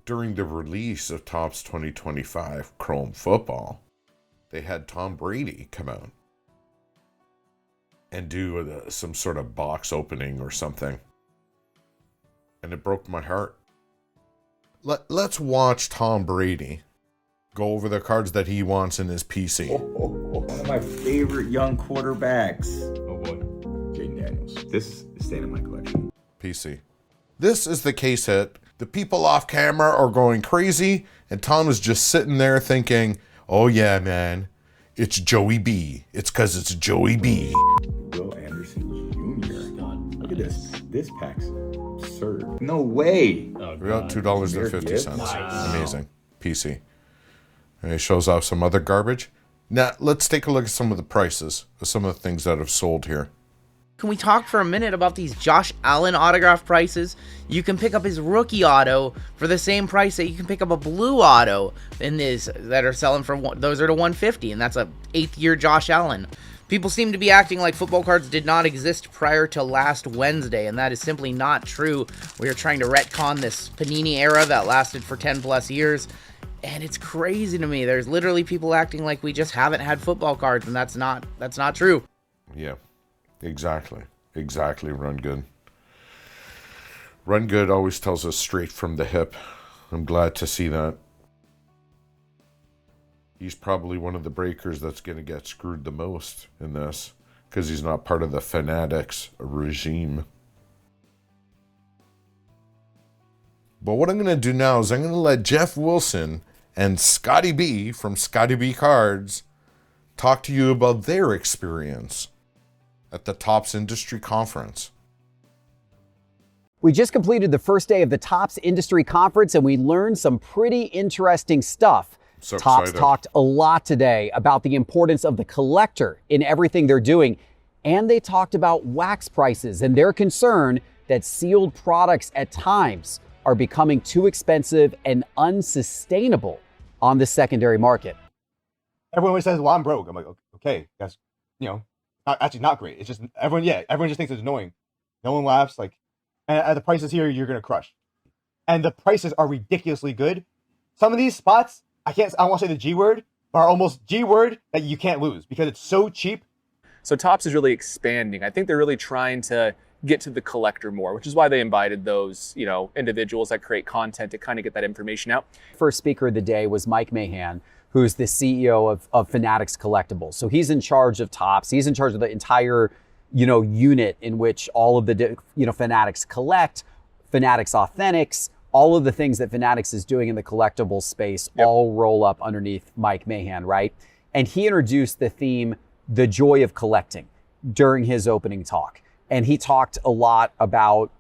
during the release of Topps 2025 Chrome Football, they had Tom Brady come out and do some sort of box opening or something. And it broke my heart. Let's watch Tom Brady go over the cards that he wants in his PC. One of my favorite young quarterbacks. Oh boy. Jaden Daniels. This is staying in my collection. PC. This is the case hit. The people off camera are going crazy, and Tom is just sitting there thinking, oh yeah, man, it's Joey B. It's because it's Joey B. Will Anderson Jr. God, look at this. This pack's absurd. No way. Oh, We got God. $2.50. Nice. Amazing. PC. And it shows off some other garbage. Now, let's take a look at some of the prices of some of the things that have sold here. Can we talk for a minute about these Josh Allen autograph prices? You can pick up his rookie auto for the same price that you can pick up a blue auto in this that are selling for those are to $150, and that's a 8th year Josh Allen. People seem to be acting like football cards did not exist prior to last Wednesday, and that is simply not true. We are trying to retcon this Panini era that lasted for 10 plus years, and it's crazy to me. There's literally people acting like we just haven't had football cards, and that's not true. Yeah, exactly. Exactly, Run Good. Run Good always tells us straight from the hip. I'm glad to see that. He's probably one of the breakers that's going to get screwed the most in this because he's not part of the Fanatics regime. But what I'm going to do now is I'm going to let Geoff Wilson and Scottie B from Scottie B Cards talk to you about their experience at the Topps Industry Conference. We just completed the first day of the Topps Industry Conference and we learned some pretty interesting stuff. So Topps excited. talked a lot today about the importance of the collector in everything they're doing. And they talked about wax prices and their concern that sealed products at times are becoming too expensive and unsustainable on the secondary market. Everyone always says, well, I'm broke. I'm like, okay, that's, actually not great. It's just, everyone just thinks it's annoying. No one laughs. Like, and at the prices here, you're going to crush. And the prices are ridiculously good. Some of these spots, I don't want to say the G word, but are almost G word that you can't lose because it's so cheap. So Topps is really expanding. I think they're really trying to get to the collector more, which is why they invited those, individuals that create content to kind of get that information out. First speaker of the day was Mike Mahan, who's the CEO of Fanatics Collectibles. So he's in charge of Topps. He's in charge of the entire, unit in which all of the, Fanatics collect, Fanatics Authentics, all of the things that Fanatics is doing in the collectible space all roll up underneath Mike Mahan, right? And he introduced the theme, the joy of collecting, during his opening talk. And he talked a lot about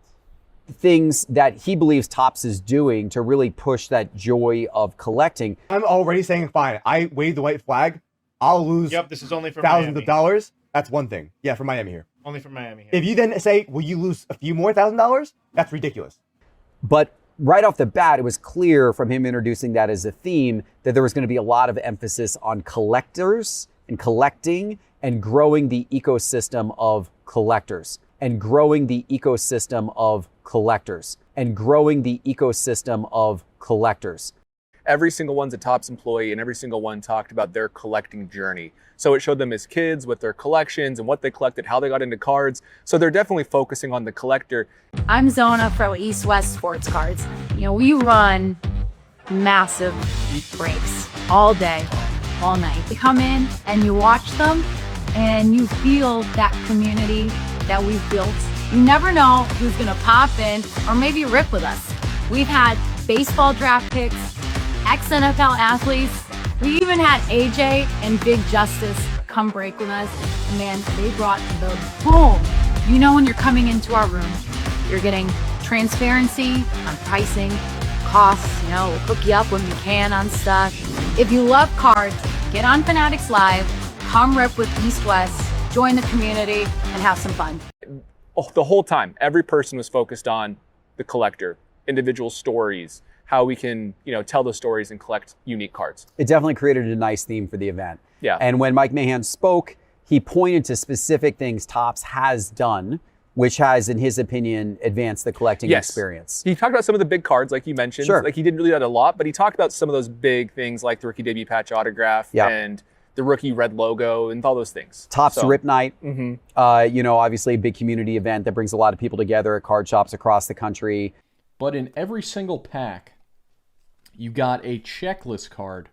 things that he believes Topps is doing to really push that joy of collecting. I'm already saying, fine, I wave the white flag. I'll lose This is only for thousands Miami. of dollars. That's one thing. Yeah, for Miami here. Only for Miami here. If you then say, will you lose a few more $1,000? That's ridiculous. But right off the bat, it was clear from him introducing that as a theme that there was going to be a lot of emphasis on collectors and collecting and growing the ecosystem of collectors and growing the ecosystem of collectors and growing the ecosystem of collectors. Every single one's a Topps employee and every single one talked about their collecting journey. So it showed them as kids with their collections and what they collected, how they got into cards. So they're definitely focusing on the collector. I'm Zona from East West Sports Cards. We run massive breaks all day, all night. You come in and you watch them and you feel that community that we've built. You never know who's gonna pop in or maybe rip with us. We've had baseball draft picks, ex-NFL athletes. We even had AJ and Big Justice come break with us. And man, they brought the boom. When you're coming into our room, you're getting transparency on pricing, costs, we'll hook you up when we can on stuff. If you love cards, get on Fanatics Live, come rip with East West, join the community, and have some fun. The whole time, every person was focused on the collector, individual stories, how we can, tell those stories and collect unique cards. It definitely created a nice theme for the event. Yeah. And when Mike Mahan spoke, he pointed to specific things Topps has done which has, in his opinion, advanced the collecting Yes. experience. He talked about some of the big cards, like you mentioned. Sure. Like he didn't really do that a lot, but he talked about some of those big things like the rookie debut patch autograph Yep. and the rookie red logo and all those things. Topps So, Rip Night, you know, obviously a big community event that brings a lot of people together at card shops across the country. But in every single pack, you got a checklist card.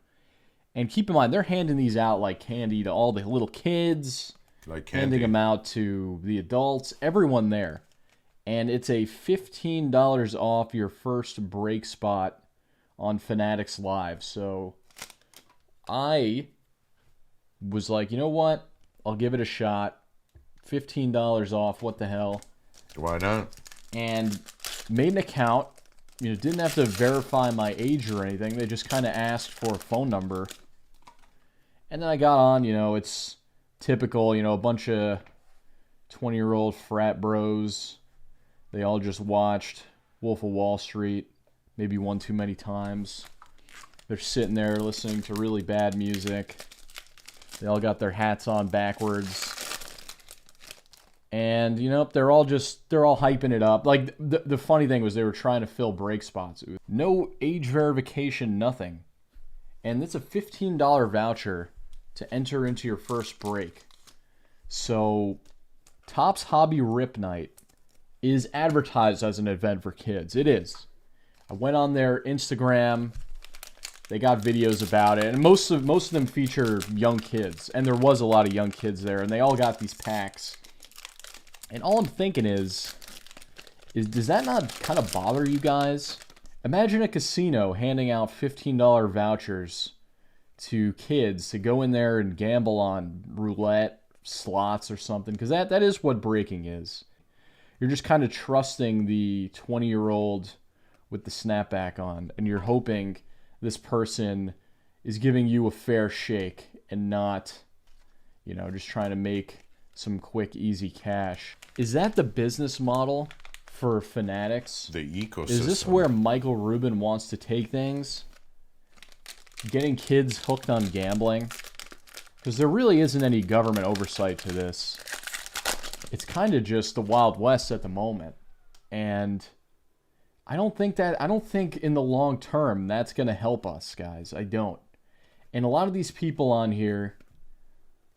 And keep in mind, they're handing these out like candy to all the little kids, Like handing candy. them out to the adults, everyone there. And it's a $15 off your first break spot on Fanatics Live. So I was like, you know what? I'll give it a shot. $15 off, what the hell? Why not? And made an account. You know, didn't have to verify my age or anything. They just kind of asked for a phone number. And then I got on, you know, it's typical, you know, a bunch of 20-year-old frat bros. They all just watched Wolf of Wall Street maybe one too many times. They're sitting there listening to really bad music. They all got their hats on backwards. And, you know, they're all hyping it up. Like, the funny thing was they were trying to fill break spots. No age verification, nothing. And it's a $15 voucher to enter into your first break. So, Topps Hobby Rip Night is advertised as an event for kids. It is. I went on their Instagram. They got videos about it. And most of them feature young kids. And there was a lot of young kids there. And they all got these packs. And all I'm thinking is does that not kind of bother you guys? Imagine a casino handing out $15 vouchers to kids to go in there and gamble on roulette, slots, or something. Because that is what breaking is. You're just kind of trusting the 20-year-old with the snapback on. And you're hoping this person is giving you a fair shake and not, you know, just trying to make some quick, easy cash. Is that the business model for Fanatics? The ecosystem. Is this where Michael Rubin wants to take things? Getting kids hooked on gambling? Because there really isn't any government oversight to this. It's kind of just the Wild West at the moment. And I don't think in the long term that's going to help us, guys. I don't. And a lot of these people on here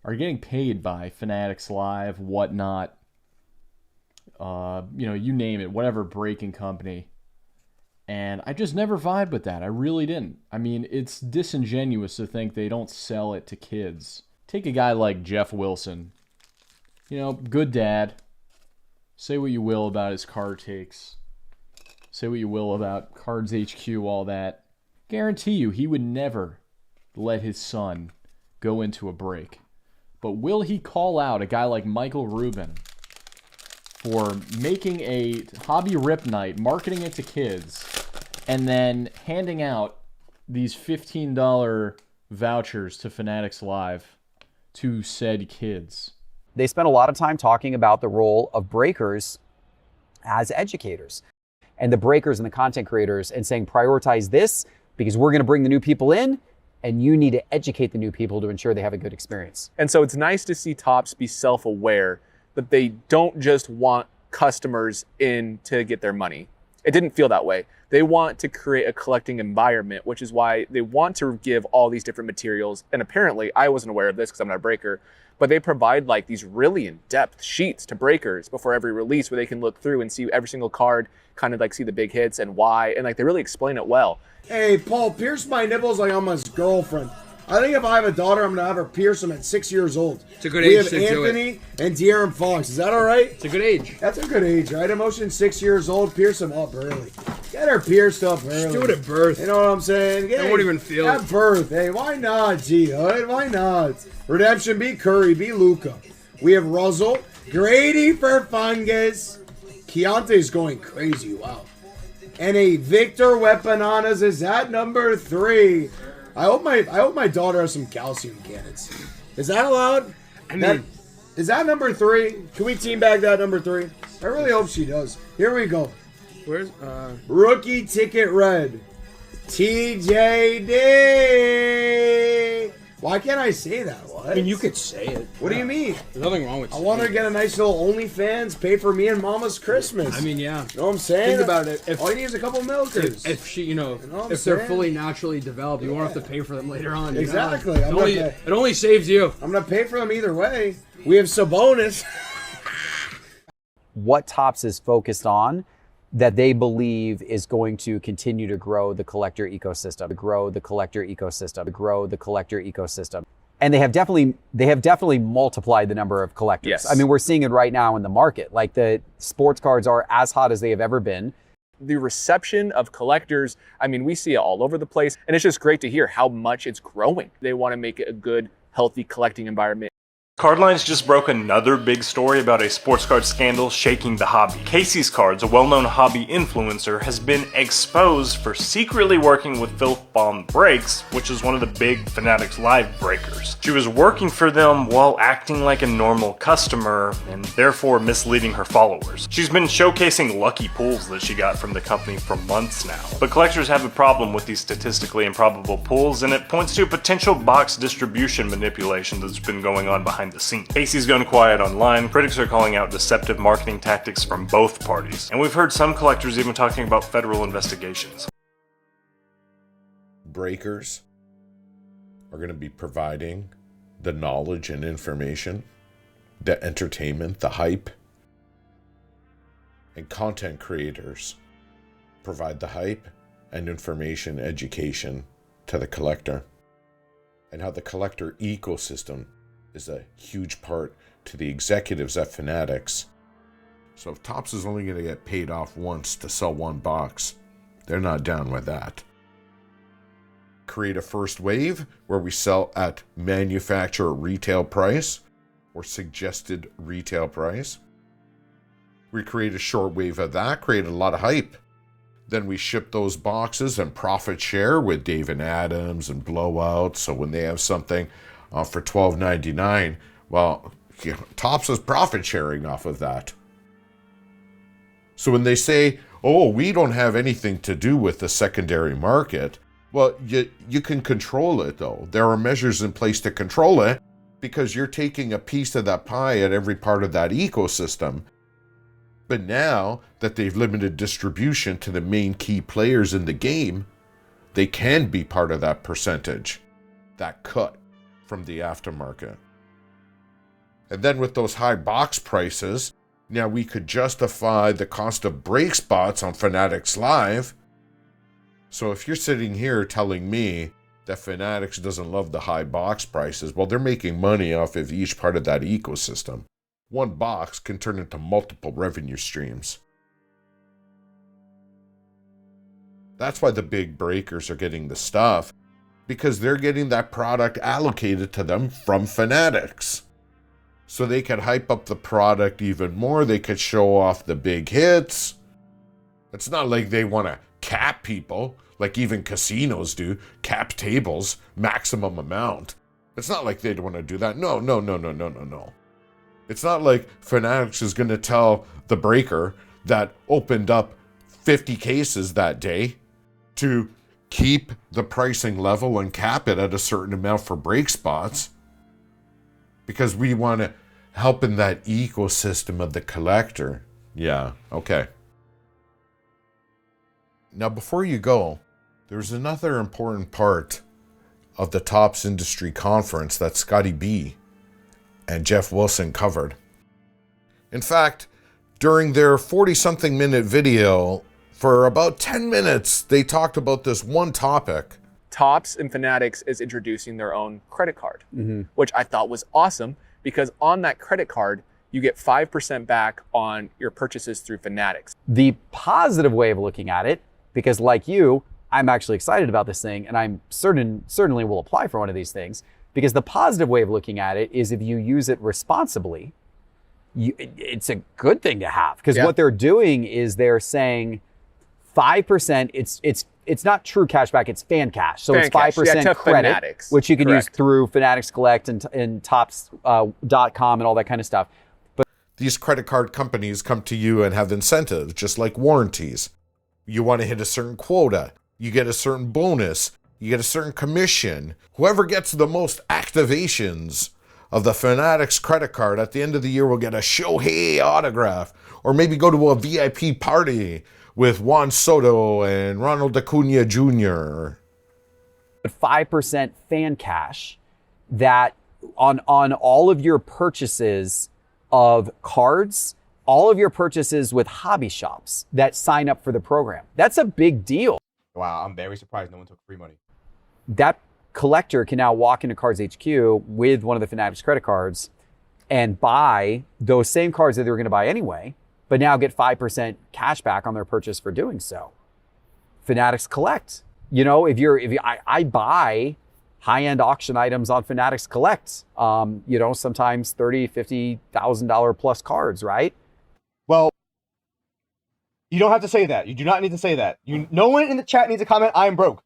are getting paid by Fanatics Live, whatnot, you know, you name it, whatever breaking company. And I just never vibed with that. I really didn't. I mean, it's disingenuous to think they don't sell it to kids. Take a guy like Geoff Wilson. You know, good dad. Say what you will about his card takes. Say what you will about Cards HQ, all that. Guarantee you he would never let his son go into a break. But will he call out a guy like Michael Rubin for making a hobby rip night, marketing it to kids, and then handing out these $15 vouchers to Fanatics Live to said kids? They spent a lot of time talking about the role of breakers as educators and the breakers and the content creators and saying prioritize this because we're going to bring the new people in and you need to educate the new people to ensure they have a good experience. And so it's nice to see Topps be self-aware that they don't just want customers in to get their money. It didn't feel that way. They want to create a collecting environment, which is why they want to give all these different materials. And apparently, I wasn't aware of this because I'm not a breaker, but they provide like these really in-depth sheets to breakers before every release where they can look through and see every single card, kind of like see the big hits and why, and like they really explain it well. Hey, Paul, pierce my nipples like I'm his girlfriend. I think if I have a daughter, I'm going to have her pierce them at 6 years old. It's a good we age have to do it. Anthony and De'Aaron Fox. Is that all right? It's a good age. That's a good age, right? Emotion 6 years old, pierce them up early. Get her pierced up early. Just do it at birth. You know what I'm saying? They won't even feel at it. birth. Hey, why not, G-Hood? Why not? Redemption, be Curry, be Luca. We have Russell, Grady for Fungus. Keontae's going crazy, wow. And a Victor Weaponanas is at number 3. I hope my daughter has some calcium cannons. Is that allowed? Is that number 3? Can we team bag that number 3? I really hope she does. Here we go. Where's Rookie ticket red. TJD. Why can't I say that? What? I mean, you could say it. What do you mean? There's nothing wrong with I saying want to it. get a nice little OnlyFans, pay for me and Mama's Christmas. I mean, yeah. You know what I'm saying? Think about it. If, all you need is a couple milkers. if she, you know, what I'm if they're saying? fully naturally developed, you won't have to pay for them later on. you know? Exactly. It only saves you. I'm gonna pay for them either way. We have Sabonis. What Topps is focused on that they believe is going to continue to grow the collector ecosystem, And they have definitely multiplied the number of collectors. Yes. I mean, we're seeing it right now in the market. Like, the sports cards are as hot as they have ever been. The reception of collectors, I mean, we see it all over the place, and it's just great to hear how much it's growing. They want to make it a good, healthy collecting environment. Cardlines just broke another big story about a sports card scandal shaking the hobby. Casey's Cards, a well-known hobby influencer, has been exposed for secretly working with Filth Bomb Breaks, which is one of the big Fanatics Live breakers. She was working for them while acting like a normal customer, and therefore misleading her followers. She's been showcasing lucky pulls that she got from the company for months now. But collectors have a problem with these statistically improbable pulls, and it points to a potential box distribution manipulation that's been going on behind the scenes. Casey's gone quiet online. Critics are calling out deceptive marketing tactics from both parties, and we've heard some collectors even talking about federal investigations. Breakers are going to be providing the knowledge and information, the entertainment, the hype, and content creators provide the hype and information, education to the collector, and how the collector ecosystem is a huge part to the executives at Fanatics. So if Topps is only going to get paid off once to sell one box, they're not down with that. Create a first wave where we sell at manufacturer retail price or suggested retail price. We create a short wave of that, create a lot of hype. Then we ship those boxes and profit share with Dave and Adams and Blowout. So when they have something for $12.99, well, Topps is profit sharing off of that. So when they say, oh, we don't have anything to do with the secondary market, well, you can control it, though. There are measures in place to control it because you're taking a piece of that pie at every part of that ecosystem. But now that they've limited distribution to the main key players in the game, they can be part of that percentage, that cut from the aftermarket. And then with those high box prices, now we could justify the cost of break spots on Fanatics Live. So if you're sitting here telling me that Fanatics doesn't love the high box prices, well, they're making money off of each part of that ecosystem. One box can turn into multiple revenue streams. That's why the big breakers are getting the stuff, because they're getting that product allocated to them from Fanatics. So they could hype up the product even more. They could show off the big hits. It's not like they want to cap people, like even casinos do, cap tables, maximum amount. It's not like they'd want to do that. No. It's not like Fanatics is going to tell the breaker that opened up 50 cases that day to keep the pricing level and cap it at a certain amount for break spots, because we want to help in that ecosystem of the collector. Yeah, okay. Now, before you go, there's another important part of the Topps Industry Conference that Scottie B and Geoff Wilson covered. In fact, during their 40-something minute video, for about 10 minutes, they talked about this one topic. Topps and Fanatics is introducing their own credit card, which I thought was awesome, because on that credit card, you get 5% back on your purchases through Fanatics. The positive way of looking at it, because like you, I'm actually excited about this thing, and I'm certainly will apply for one of these things, because the positive way of looking at it is if you use it responsibly, it's a good thing to have. Because what they're doing is they're saying 5%, it's not true cash back, it's fan cash. So it's 5% credit, Fanatics, which you can use through Fanatics Collect and Topps.com and all that kind of stuff. But these credit card companies come to you and have incentives, just like warranties. You want to hit a certain quota, you get a certain bonus. You get a certain commission. Whoever gets the most activations of the Fanatics credit card at the end of the year will get a Shohei autograph, or maybe go to a VIP party with Juan Soto and Ronald Acuna Jr. 5% fan cash that on all of your purchases of cards, all of your purchases with hobby shops that sign up for the program. That's a big deal. Wow, I'm very surprised no one took free money. That collector can now walk into Cards HQ with one of the Fanatics credit cards and buy those same cards that they were going to buy anyway, but now get 5% cash back on their purchase for doing so. Fanatics Collect. You know, I buy high-end auction items on Fanatics Collect. You know, sometimes $30,000, $50,000 plus cards, right? Well, you don't have to say that. You do not need to say that. No one in the chat needs to comment, I am broke.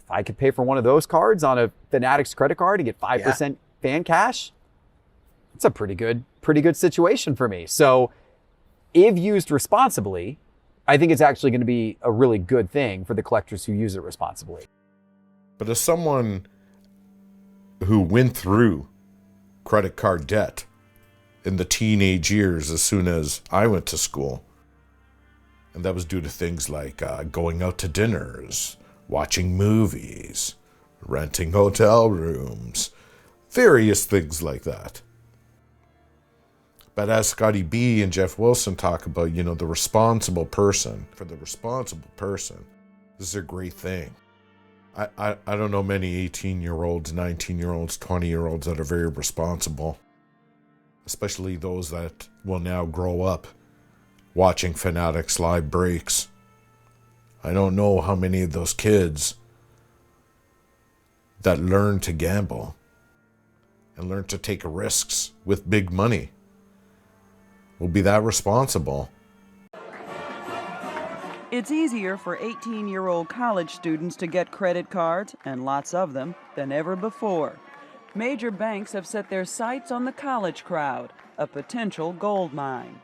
If I could pay for one of those cards on a Fanatics credit card and get 5% fan cash, it's a pretty good situation for me. So if used responsibly, I think it's actually going to be a really good thing for the collectors who use it responsibly. But as someone who went through credit card debt in the teenage years as soon as I went to school, and that was due to things like going out to dinners, watching movies, renting hotel rooms, various things like that. But as Scottie B and Geoff Wilson talk about, you know, the responsible person, for the responsible person, this is a great thing. I don't know many 18-year-olds, 19-year-olds, 20-year-olds that are very responsible, especially those that will now grow up watching Fanatics live breaks. I don't know how many of those kids that learn to gamble and learn to take risks with big money will be that responsible. It's easier for 18-year-old college students to get credit cards, and lots of them, than ever before. Major banks have set their sights on the college crowd, a potential gold mine.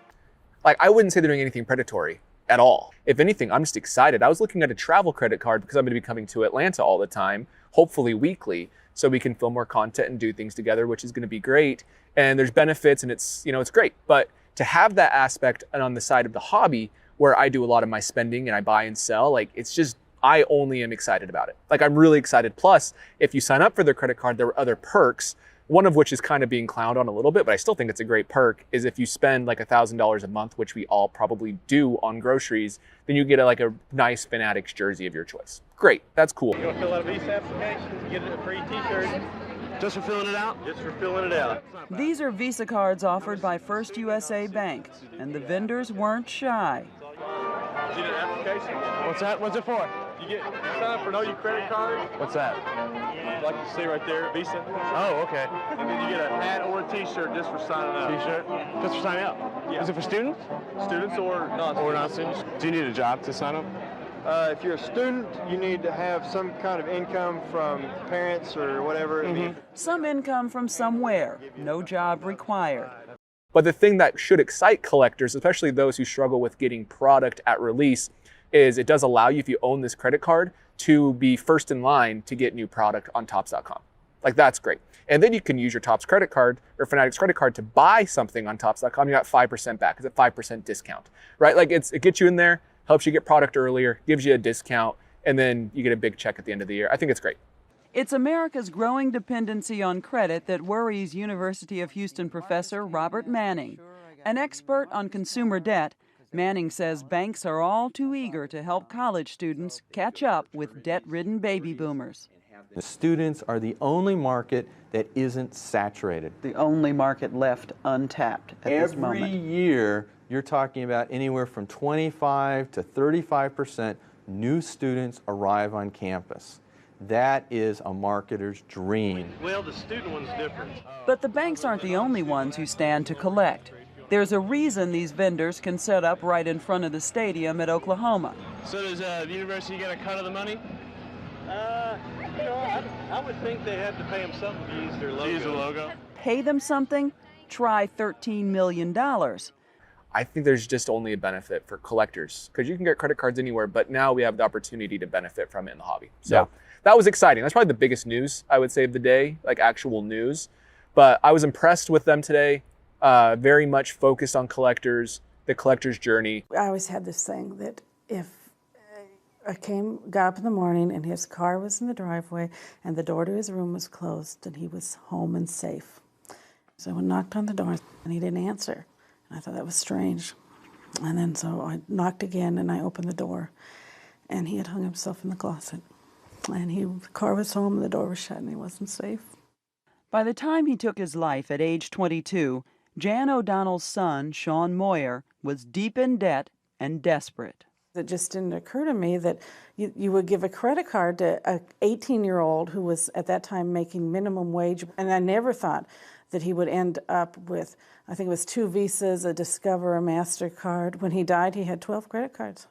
Like, I wouldn't say they're doing anything predatory at all. If anything, I'm just excited. I was looking at a travel credit card because I'm going to be coming to Atlanta all the time, hopefully weekly, so we can film more content and do things together, which is going to be great. And there's benefits, and it's great. But to have that aspect and on the side of the hobby where I do a lot of my spending and I buy and sell, like, it's just, I only am excited about it. Like, I'm really excited. Plus, if you sign up for their credit card, there are other perks, one of which is kind of being clowned on a little bit, but I still think it's a great perk, is if you spend like $1,000 a month, which we all probably do on groceries, then you get a nice Fanatics jersey of your choice. Great, that's cool. You want to fill out a visa application, you get a free t-shirt. Just for filling it out? Just for filling it out. These are Visa cards offered by First USA Bank, and the vendors weren't shy. You need an application? What's that? What's it for? You sign up for Know Your Credit Card. What's that? Like you see right there, Visa. Oh, okay. And then you get a hat or a t-shirt just for signing up. T-shirt? Just for signing up? Yeah. Is it for students? Students or non-students? Or non-students. Do you need a job to sign up? If you're a student, you need to have some kind of income from parents or whatever. Mm-hmm. Some income from somewhere, no job required. But the thing that should excite collectors, especially those who struggle with getting product at release, is it does allow you, if you own this credit card, to be first in line to get new product on Topps.com. Like, that's great. And then you can use your Topps credit card or Fanatics credit card to buy something on Topps.com. You got 5% back. It's a 5% discount, right? Like, it gets you in there, helps you get product earlier, gives you a discount, and then you get a big check at the end of the year. I think it's great. It's America's growing dependency on credit that worries University of Houston professor Robert Manning. An expert on consumer debt, Manning says banks are all too eager to help college students catch up with debt-ridden baby boomers. The students are the only market that isn't saturated. The only market left untapped at this moment. Every year, you're talking about anywhere from 25 to 35% new students arrive on campus. That is a marketer's dream. Well, the student one's different. But the banks aren't the only ones who stand to collect. There's a reason these vendors can set up right in front of the stadium at Oklahoma. So does the university get a cut of the money? I would think they had to pay them something to use their logo. To use the logo. Pay them something? Try $13 million. I think there's just only a benefit for collectors because you can get credit cards anywhere, but now we have the opportunity to benefit from it in the hobby. So that was exciting. That's probably the biggest news, I would say, of the day, like actual news. But I was impressed with them today, very much focused on collectors, the collector's journey. I always had this thing that if I got up in the morning and his car was in the driveway and the door to his room was closed and he was home and safe. So I knocked on the door and he didn't answer. And I thought that was strange. And then so I knocked again and I opened the door and he had hung himself in the closet. And the car was home and the door was shut and he wasn't safe. By the time he took his life at age 22, Jan O'Donnell's son, Sean Moyer, was deep in debt and desperate. It just didn't occur to me that you would give a credit card to an 18-year-old who was at that time making minimum wage. And I never thought that he would end up with, I think it was 2 Visas, a Discover, a MasterCard. When he died, he had 12 credit cards.